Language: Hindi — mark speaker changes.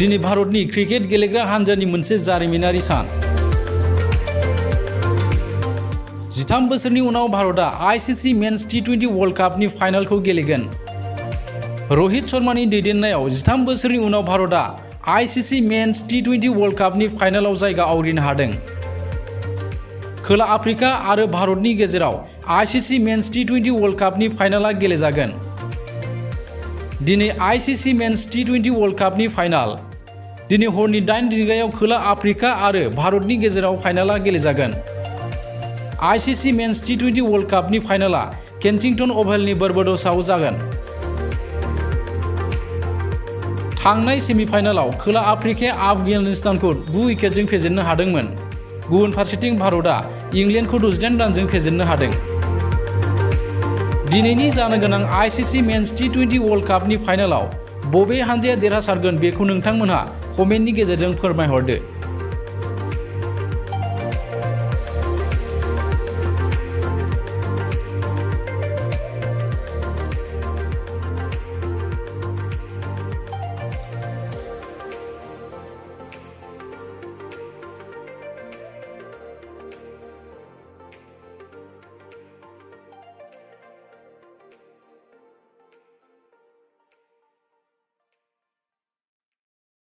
Speaker 1: दिनै भारतनि क्रिकेट गेलेग्रा हानजानि मोनसे जारिमिनारि सान। 13 बोसोरनि उनाव भारतआ आईसीसी मेन्स T20 वर्ल्ड कापनि फाइनालखौ गेलेगोन। रोहित शर्मानि दैदेननायाव 13 बोसोरनि उनाव भारतआ आईसीसी मेन्स T20 वर्ल्ड कापनि फाइनालाव जायगा आवग्रिनो हादों। खोला आफ्रिका आरो भारतनि गेजेराव आईसीसी मेन्स T20 वर्ल्ड कापनि फाइनाला गेलेजागोन। दिनै आईसीसी मेन्स T20 वर्ल्ड कापनि फाइनाल। दिनै हरनि 8 रिंगायाव खोला आफ्रिका आरो भारतनि गेजेराव फाइनाला गेलेजागोन। आईसीसी मेन्स T20 वर्ल्ड कापनि फाइनाला केन्सिंटन अभेलनि बार्बाड'सआव जागोन। थांनाय सेमिफाइनालाव खोला आफ्रिकाया आफगानिस्तानखौ 9 उइकेटजों फेजेननो हादोंमोन। गुबुन फारसेथिं भारतआ इंलेन्डखौ 68 रानजों फेजेननो हादों। दिनैनि जानो गोनां आईसीसी मेन्स T20 वर्ल्ड कापनि फाइनालाव बबे हानजाया देरहासारगोन बेखौ नोंथांमोनहा कमेन्टनि गेजेरजों फोरमायहरदो।